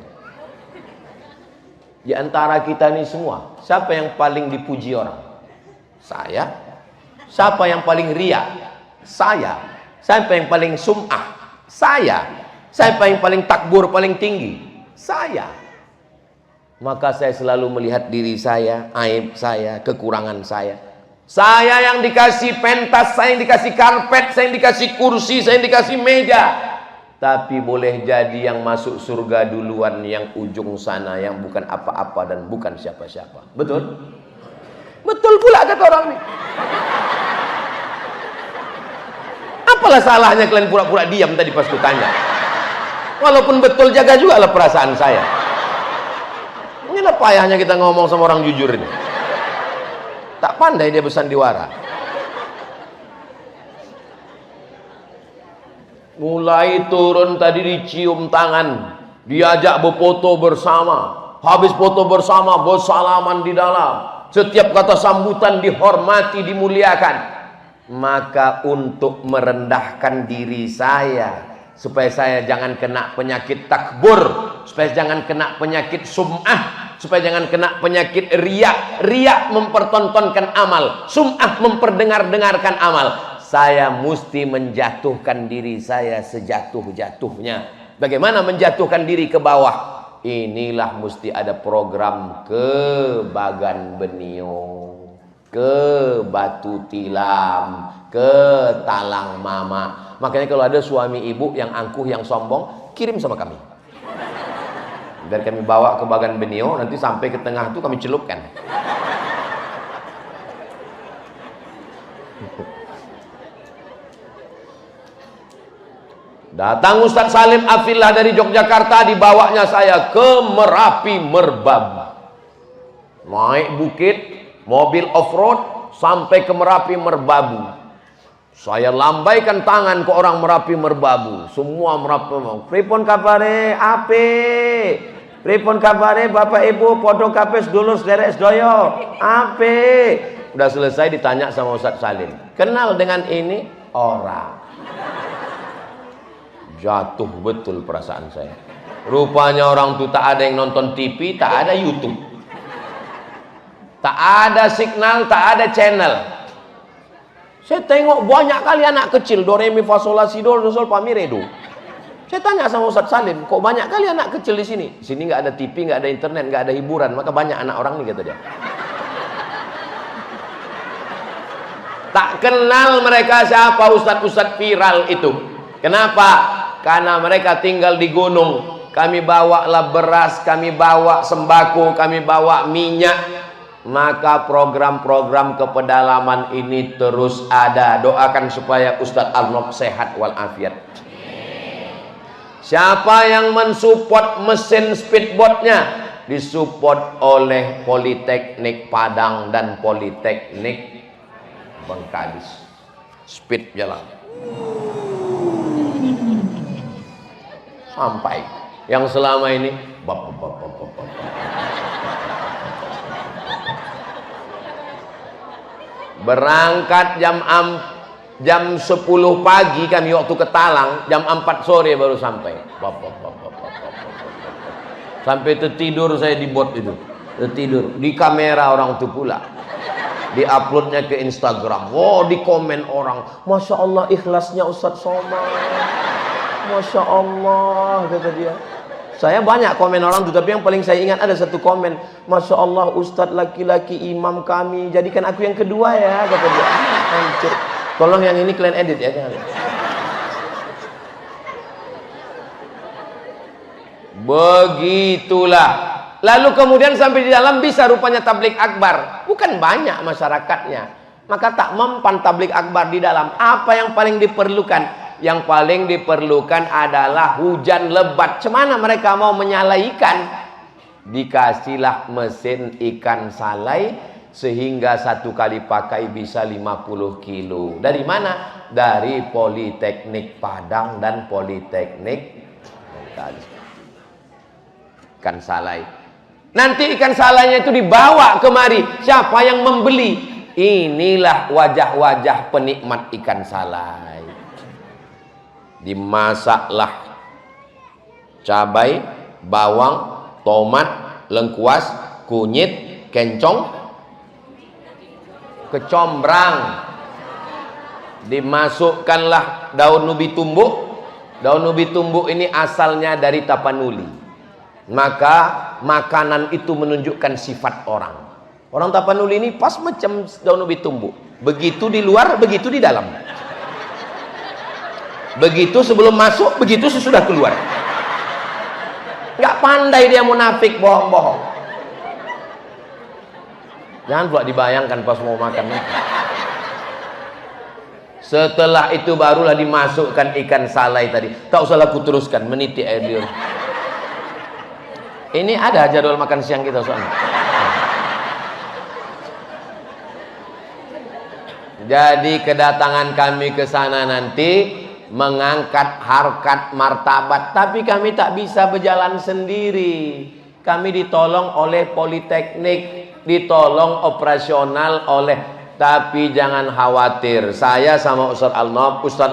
A: Di antara kita ini semua, siapa yang paling dipuji orang? Saya. Siapa yang paling riya? Saya. Siapa yang paling sum'ah? Saya. Siapa yang paling takbur paling tinggi? Saya. Maka saya selalu melihat diri saya, aib saya, kekurangan saya. Saya yang dikasih pentas, saya yang dikasih karpet, saya yang dikasih kursi, saya yang dikasih meja. Tapi boleh jadi yang masuk surga duluan, yang ujung sana, yang bukan apa-apa dan bukan siapa-siapa. Betul? Betul pula kata orang ini. Apalah salahnya kalian pura-pura diam tadi pas kutanya? Walaupun betul, jaga juga lah perasaan saya. Inilah payahnya kita ngomong sama orang jujur ini. Tak pandai dia bersandiwara. Mulai turun tadi dicium tangan, diajak berfoto bersama, habis foto bersama bersalaman di dalam. Setiap kata sambutan dihormati, dimuliakan. Maka untuk merendahkan diri saya, supaya saya jangan kena penyakit takbur, supaya jangan kena penyakit sum'ah, supaya jangan kena penyakit riak. Riak mempertontonkan amal, sum'ah memperdengar-dengarkan amal. Saya mesti menjatuhkan diri saya sejatuh-jatuhnya. Bagaimana menjatuhkan diri ke bawah? Inilah mesti ada program ke Bagan Benio, ke Batu Tilam, ke Talang Mama. Makanya kalau ada suami ibu yang angkuh, yang sombong, kirim sama kami. Biar kami bawa ke Bagan Benio, nanti sampai ke tengah itu kami celupkan. Datang Ustadz Salim Afillah dari Yogyakarta, dibawanya saya ke Merapi Merbabu. Naik bukit, mobil off-road, sampai ke Merapi Merbabu. Saya lambaikan tangan ke orang Merapi Merbabu. Semua Merapi Merbabu. Pripun kabare ape? Pripun kabare Bapak Ibu? Podo kapes dulu sederek sedoyo. Ape? Udah selesai ditanya sama Ustadz Salim. Kenal dengan ini? Orang. Jatuh betul perasaan saya. Rupanya orang tuh tak ada yang nonton TV, tak ada YouTube, tak ada signal, tak ada channel. Saya tengok banyak kali anak kecil do re mi fa sol la si do sol fa mi re do. Saya tanya sama Ustaz Salim, kok banyak kali anak kecil di sini? Di sini nggak ada TV, nggak ada internet, nggak ada hiburan, maka banyak anak orang nih, kata dia. Tak kenal mereka siapa ustadz-ustadz viral itu. Kenapa? Karena mereka tinggal di gunung. Kami bawalah beras, kami bawa sembako, kami bawa minyak. Maka program-program kepedalaman ini terus ada. Doakan supaya Ustadz Arnob sehat walafiat. Siapa yang mensupport mesin speedboatnya? Disupport oleh Politeknik Padang dan Politeknik Bengkalis. Speed jalan sampai. Yang selama ini berangkat jam 10 pagi kami waktu ke Talang, jam 4 sore baru sampai. Sampai tertidur saya di bot itu. Tertidur di kamera orang itu pula. Di-uploadnya ke Instagram. Oh, di komen orang, Masya Allah ikhlasnya Ustadz Somad, Masya Allah, kata dia. Saya banyak komen orang itu, tapi yang paling saya ingat ada satu komen, Masya Allah Ustadz laki-laki imam kami, jadikan aku yang kedua ya, kata dia. Hancur. Tolong yang ini kalian edit ya, jangan. Begitulah. Lalu kemudian sampai di dalam bisa rupanya tablik akbar. Bukan banyak masyarakatnya, maka tak mempan tablik akbar di dalam. Apa yang paling diperlukan? Yang paling diperlukan adalah hujan lebat. Cemana mereka mau menyalai ikan? Dikasihlah mesin ikan salai, sehingga satu kali pakai bisa 50 kilo. Dari mana? Dari Politeknik Padang dan Politeknik Bengkalis. Ikan salai. Nanti ikan salainya itu dibawa kemari. Siapa yang membeli? Inilah wajah-wajah penikmat ikan salai. Dimasaklah cabai, bawang, tomat, lengkuas, kunyit, kencong, kecombrang. Dimasukkanlah daun ubi tumbuk. Daun ubi tumbuk ini asalnya dari Tapanuli. Maka makanan itu menunjukkan sifat orang. Orang Tapanuli ini pas macam daun ubi tumbuk. Begitu di luar, begitu di dalam. Begitu sebelum masuk, begitu sesudah keluar. Nggak pandai dia munafik, bohong-bohong. Jangan pula dibayangkan pas mau makan. Setelah itu barulah dimasukkan ikan salai tadi. Tak usah aku teruskan, meniti air liur. Ini ada jadwal makan siang kita soalnya. Jadi kedatangan kami ke sana nanti mengangkat harkat martabat, tapi kami tak bisa berjalan sendiri. Kami ditolong oleh Politeknik, ditolong operasional oleh. Tapi jangan khawatir, saya sama Ustadz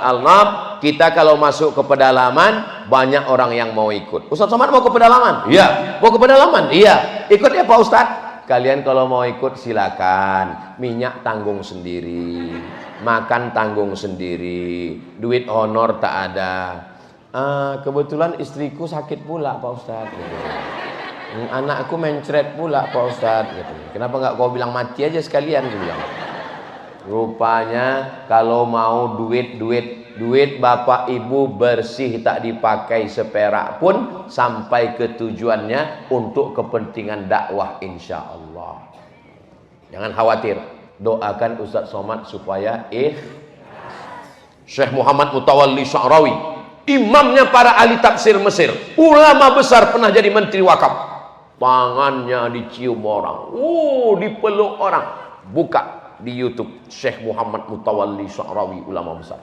A: Alnob, kita kalau masuk ke pedalaman banyak orang yang mau ikut. Ustadz Somad mau ke pedalaman? Iya. Mau ke pedalaman? Iya. Ikut ya Pak Ustadz. Kalian kalau mau ikut silakan. Minyak tanggung sendiri, makan tanggung sendiri, duit honor tak ada. Kebetulan istriku sakit pula Pak Ustadz. Gitu. Anakku mencret pula Pak Ustadz. Gitu. Kenapa nggak kau bilang mati aja sekalian? Gitu bilang. Rupanya kalau mau duit bapak ibu bersih, tak dipakai seperak pun sampai ke tujuannya untuk kepentingan dakwah insya Allah. Jangan khawatir, doakan Ustadz Somad supaya Syekh Muhammad Mutawalli Sya'rawi, imamnya para ahli tafsir Mesir, ulama besar, pernah jadi menteri wakaf. Tangannya dicium orang, dipeluk orang. Buka di YouTube Syekh Muhammad Mutawalli Sya'rawi, ulama besar.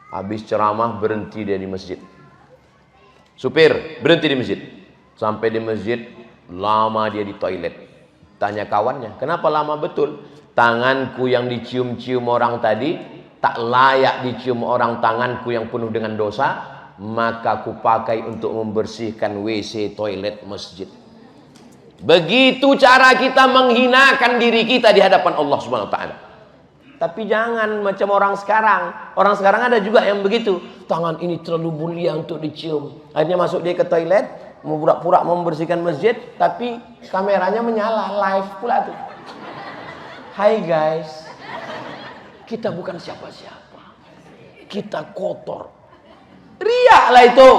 A: Habis ceramah berhenti dia di masjid. Supir berhenti di masjid. Sampai di masjid lama dia di toilet. Tanya kawannya, kenapa lama betul? Tanganku yang dicium-cium orang tadi tak layak dicium orang, tanganku yang penuh dengan dosa. maka kupakai untuk membersihkan WC toilet masjid. Begitu cara kita menghinakan diri kita di hadapan Allah Subhanahu wa taala. Tapi jangan macam orang sekarang. Orang sekarang ada juga yang begitu. Tangan ini terlalu mulia untuk dicium. Akhirnya masuk dia ke toilet, mau pura-pura membersihkan masjid, tapi kameranya menyala, live pula tuh. Hai guys, kita bukan siapa-siapa. Kita kotor. Riaklah itu.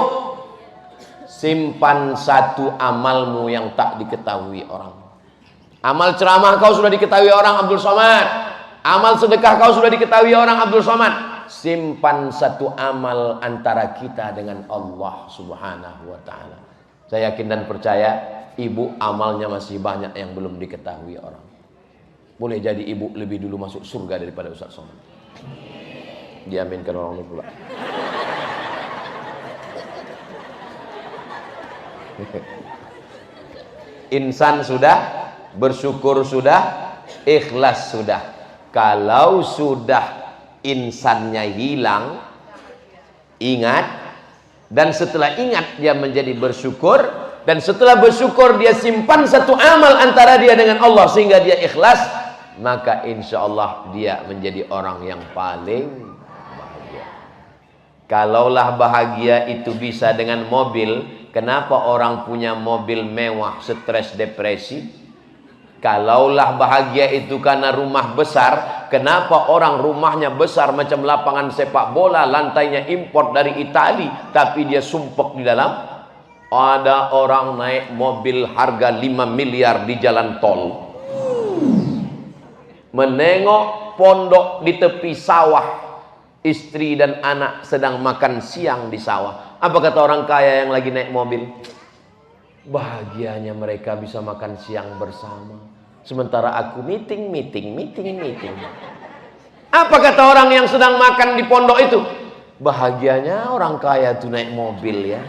A: Simpan satu amalmu yang tak diketahui orang. Amal ceramah kau sudah diketahui orang, Abdul Somad. Amal sedekah kau sudah diketahui orang, Abdul Somad. Simpan satu amal antara kita dengan Allah Subhanahu wa taala. Saya yakin dan percaya ibu amalnya masih banyak yang belum diketahui orang. Boleh jadi ibu lebih dulu masuk surga daripada Ustaz Somad. Diaminkan orang itu pula. Insan sudah, bersyukur sudah, ikhlas sudah. Kalau sudah insannya hilang, ingat, dan setelah ingat dia menjadi bersyukur, dan setelah bersyukur dia simpan satu amal antara dia dengan Allah sehingga dia ikhlas, maka insya Allah dia menjadi orang yang paling bahagia. Kalaulah bahagia itu bisa dengan mobil, kenapa orang punya mobil mewah stres depresi? Kalaulah bahagia itu karena rumah besar, kenapa orang rumahnya besar macam lapangan sepak bola, lantainya import dari Itali, tapi dia sumpek di dalam? Ada orang naik mobil harga 5 miliar di jalan tol, menengok pondok di tepi sawah, istri dan anak sedang makan siang di sawah. Apa kata orang kaya yang lagi naik mobil? Bahagianya mereka bisa makan siang bersama. Sementara aku meeting. Apa kata orang yang sedang makan di pondok itu? Bahagianya orang kaya itu naik mobil ya.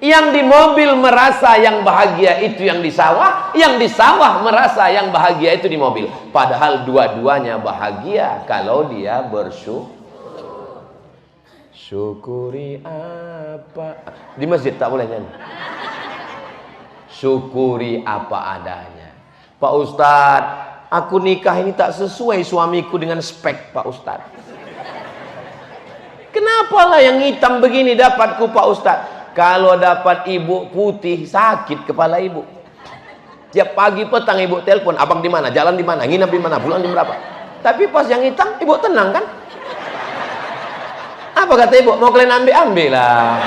A: Yang di mobil merasa yang bahagia itu yang di sawah, yang di sawah merasa yang bahagia itu di mobil. Padahal dua-duanya bahagia kalau dia bersyukur. Syukuri apa? Di masjid tak boleh nyanyi. Syukuri apa adanya. Pak Ustadz, aku nikah ini tak sesuai suamiku dengan spek Pak Ustadz. Kenapalah yang hitam begini dapatku Pak Ustadz? Kalau dapat ibu putih sakit kepala ibu. Tiap pagi petang ibu telepon, abang di mana, jalan di mana, nginap di mana, bulan jam berapa. Tapi pas yang hitam ibu tenang kan? Apa kata ibu? Mau kalian ambil lah.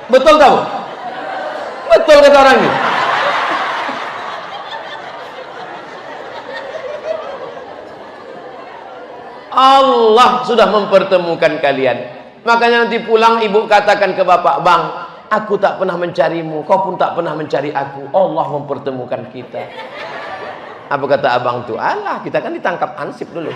A: Betul tahu? Betul kata orang ini. Allah sudah mempertemukan kalian. Makanya nanti pulang ibu katakan ke bapak, bang, aku tak pernah mencarimu, kau pun tak pernah mencari aku. Allah mempertemukan kita. Apa kata abang tuh? Alah, kita kan ditangkap ansip dulu.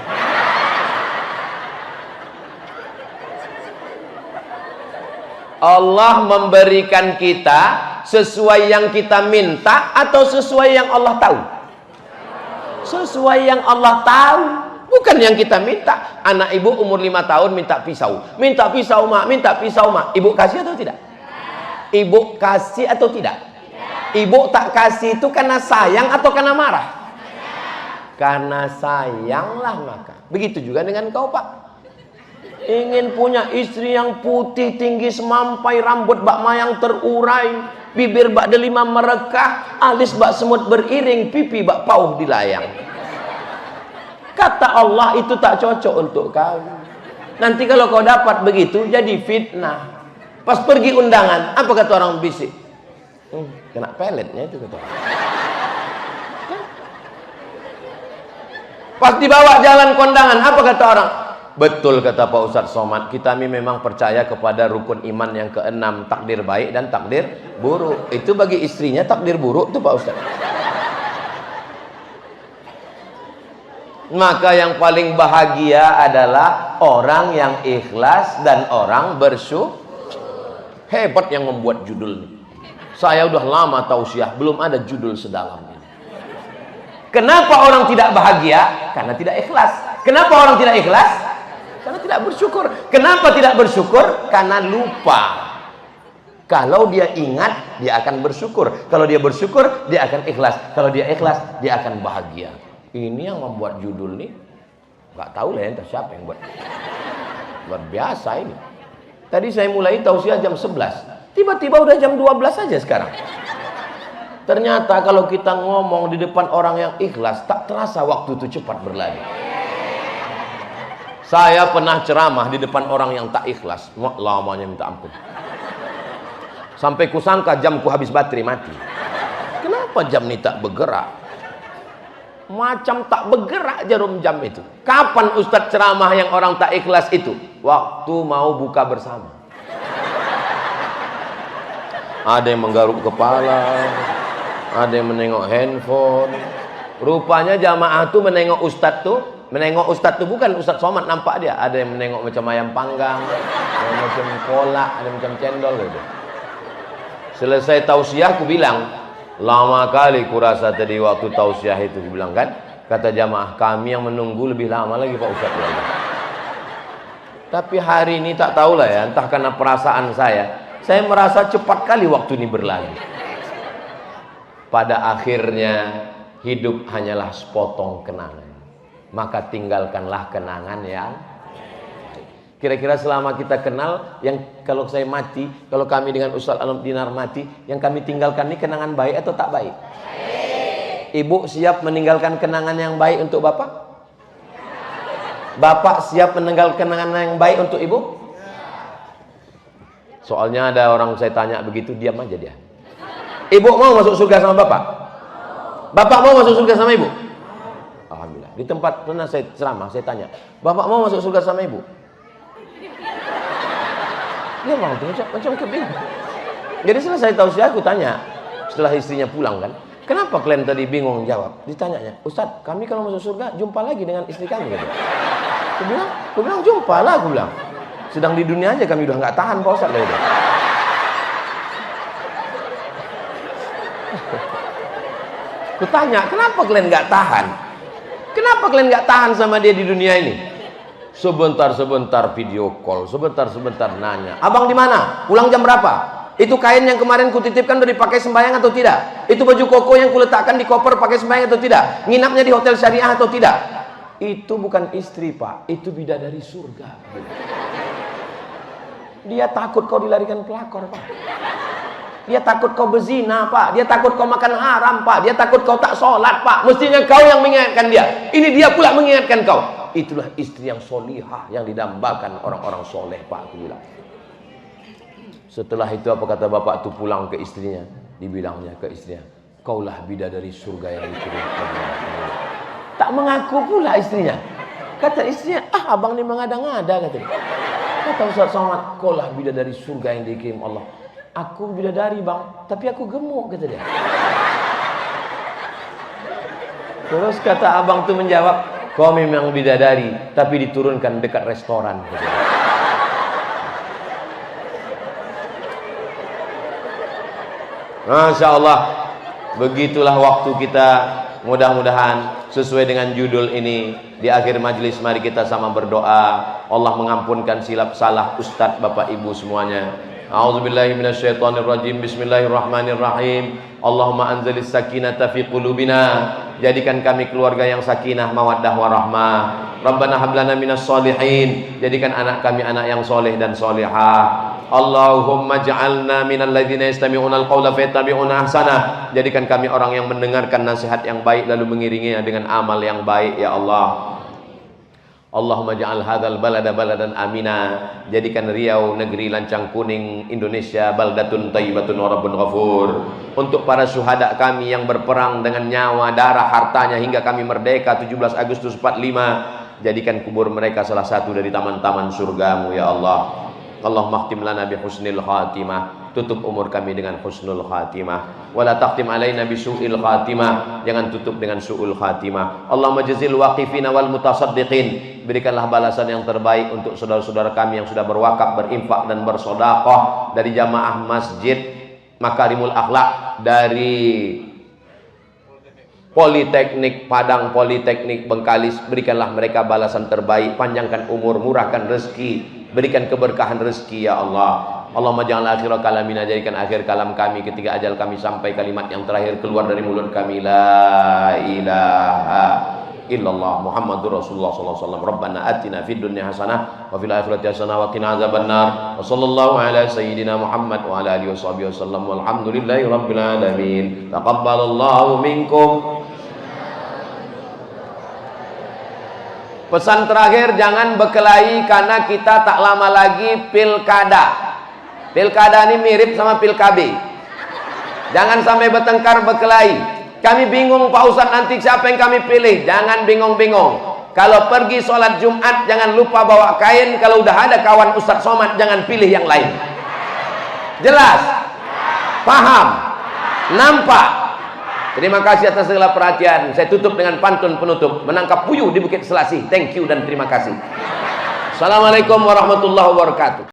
A: Allah memberikan kita sesuai yang kita minta atau sesuai yang Allah tahu? Sesuai yang Allah tahu. Bukan yang kita minta. Anak ibu umur 5 tahun minta pisau. Minta pisau mak, minta pisau mak. Ibu kasih atau tidak? Ibu kasih atau tidak? Ibu tak kasih itu karena sayang atau karena marah? Karena sayanglah maka. Begitu juga dengan kau pak. Ingin punya istri yang putih, tinggi semampai, rambut bak mayang terurai, bibir bak delima merekah, alis bak semut beriring, pipi bak pauh dilayang. Kata Allah itu tak cocok untuk kau. Nanti kalau kau dapat begitu jadi fitnah. Pas pergi undangan, apa kata orang bisik? Kena peletnya itu kata orang. Pas dibawa jalan kondangan, apa kata orang? Betul kata Pak Ustadz Somad, kita memang percaya kepada rukun iman yang ke-6, takdir baik dan takdir buruk. Itu bagi istrinya takdir buruk tuh Pak Ustadz. Maka yang paling bahagia adalah orang yang ikhlas dan orang bersyukur. Hebat yang membuat judul ini. Saya udah lama tausiah, belum ada judul sedalam ini. Kenapa orang tidak bahagia? Karena tidak ikhlas. Kenapa orang tidak ikhlas? Karena tidak bersyukur. Kenapa tidak bersyukur? Karena lupa. Kalau dia ingat, dia akan bersyukur. Kalau dia bersyukur, dia akan ikhlas. Kalau dia ikhlas, dia akan bahagia. Ini yang membuat judul nih, nggak tahu lah entah siapa yang buat. Luar biasa ini. Tadi saya mulai tausiah jam 11. Tiba-tiba udah jam 12 saja sekarang. Ternyata kalau kita ngomong di depan orang yang ikhlas, tak terasa waktu itu cepat berlalu. Saya pernah ceramah di depan orang yang tak ikhlas, lamanya minta ampun. Sampai kusangka jamku habis baterai mati. Kenapa jam ini tak bergerak? Macam tak bergerak jarum jam itu. Kapan Ustadz ceramah yang orang tak ikhlas itu? Waktu mau buka bersama. Ada yang menggaruk kepala, ada yang menengok handphone. Rupanya jamaah tuh menengok Ustadz tuh, bukan Ustadz Somad, nampak dia. Ada yang menengok macam ayam panggang, ada yang macam kolak, ada yang macam cendol gitu. Selesai tausiah aku bilang, lama kali kurasa tadi waktu tausiah itu, aku bilang kan. Kata jamaah, kami yang menunggu lebih lama lagi Pak Ustadz. Tapi hari ini tak tahulah ya, entah karena perasaan saya merasa cepat kali waktu ini berlalu. Pada akhirnya hidup hanyalah sepotong kenangan. Maka tinggalkanlah kenangan yang kira-kira selama kita kenal, yang kalau saya mati, kalau kami dengan Ustaz Alam Dinar mati, yang kami tinggalkan ini kenangan baik atau tak baik? Ibu siap meninggalkan kenangan yang baik untuk bapak? Bapak siap meninggalkan kenangan yang baik untuk ibu? Soalnya ada orang saya tanya begitu, diam aja dia. Ibu mau masuk surga sama bapak? Bapak mau masuk surga sama ibu? Alhamdulillah. Di tempat pernah saya ceramah, saya tanya, bapak mau masuk surga sama ibu? Dia mau tuh macam kebingung. Jadi selesai tausiah aku tanya, setelah istrinya pulang kan, kenapa kalian tadi bingung jawab? Ditanyanya, Ustadz, kami kalau masuk surga jumpa lagi dengan istri kami gitu. Aku bilang jumpa lah, aku bilang. Sedang di dunia aja kami udah nggak tahan Pak Ustadz gitu. Aku tanya, kenapa kalian nggak tahan? Kenapa kalian nggak tahan sama dia di dunia ini? Sebentar-sebentar video call, sebentar-sebentar nanya, abang di mana? Pulang jam berapa? Itu kain yang kemarin kutitipkan udah dipakai sembahyang atau tidak? Itu baju koko yang kuletakkan di koper pakai sembahyang atau tidak? Nginapnya di hotel syariah atau tidak? Itu bukan istri Pak, itu bidadari surga. Dia takut kau dilarikan pelakor Pak. Dia takut kau berzina Pak. Dia takut kau makan haram Pak. Dia takut kau tak sholat Pak. Mestinya kau yang mengingatkan dia. Ini dia pula mengingatkan kau. Itulah istri yang solihah, yang didambakan orang-orang soleh Pak, aku bilang. Setelah itu apa kata bapak itu pulang ke istrinya? Dibilangnya ke istrinya, kaulah bidadari surga yang dikirimkan. Tak mengaku pula istrinya. Kata istrinya, abang ni mengada-ngada katanya. Kata Ustaz Somad, kaulah bidadari surga yang dikirim Allah. Aku bidadari bang, tapi aku gemuk kata dia. Terus kata abang tu menjawab, kau memang bidadari, tapi diturunkan dekat restoran. Masya Allah, begitulah waktu kita. Mudah-mudahan sesuai dengan judul ini, di akhir majelis mari kita sama berdoa. Allah mengampunkan silap salah Ustadz, Bapak Ibu semuanya. A'udzubillahi minasyaitonirrajim. Bismillahirrahmanirrahim. Allahumma anzilis sakinata fi qulubina. Jadikan kami keluarga yang sakinah, mawaddah warahmah. Rabbana hablana minas solihin. Jadikan anak kami anak yang soleh dan solehah. Allahumma ja'alna minal ladzina yastami'unal qawla fayattabi'una ahsanah. Jadikan kami orang yang mendengarkan nasihat yang baik lalu mengiringinya dengan amal yang baik ya Allah. Allahumma ja'al hadzal balada baladan amina. Jadikan Riau negeri lancang kuning Indonesia baldatun thayyibatun wa rabbun ghafur. Untuk para syuhada kami yang berperang dengan nyawa, darah, hartanya hingga kami merdeka 17 Agustus 45, jadikan kubur mereka salah satu dari taman-taman surgamu ya Allah. Allahumma khtim lana bi husnil khatimah. Tutup umur kami dengan husnul khatimah. Wala taqtim alaina bi su'il khatimah. Jangan tutup dengan su'ul khatimah. Allahumma jazil waqifina wal mutasaddiqin. Berikanlah balasan yang terbaik untuk saudara-saudara kami yang sudah berwakaf, berinfak dan bersedekah dari jamaah masjid Makarimul Akhlak, dari Politeknik Padang, Politeknik Bengkalis, berikanlah mereka balasan terbaik, panjangkan umur, murahkan rezeki, berikan keberkahan rezeki ya Allah. Allahumma jangan akhir kalamina, jadikan akhir kalam kami ketika ajal kami sampai, kalimat yang terakhir keluar dari mulut kami, la ilaha illallah Muhammadur Rasulullah sallallahu alaihi wasallam. Rabbana atina fid dunya hasanah wa fil akhirati hasanah wa qina azabannar. Wa sallallahu ala sayyidina Muhammad wa ala alihi washabihi wasallam. Walhamdulillahi rabbil alamin. Taqabbalallahu minkum. Pesan terakhir, jangan berkelahi karena kita tak lama lagi pilkada. Pilkada ini mirip sama pilkabe. Jangan sampai bertengkar berkelahi. Kami bingung Pak Ustadz nanti siapa yang kami pilih. Jangan bingung-bingung. Kalau pergi sholat Jumat jangan lupa bawa kain. Kalau udah ada kawan Ustadz Somad jangan pilih yang lain. Jelas? Paham? Nampak? Terima kasih atas segala perhatian. Saya tutup dengan pantun penutup. Menangkap puyuh di Bukit Selasih. Thank you dan terima kasih. Assalamualaikum warahmatullahi wabarakatuh.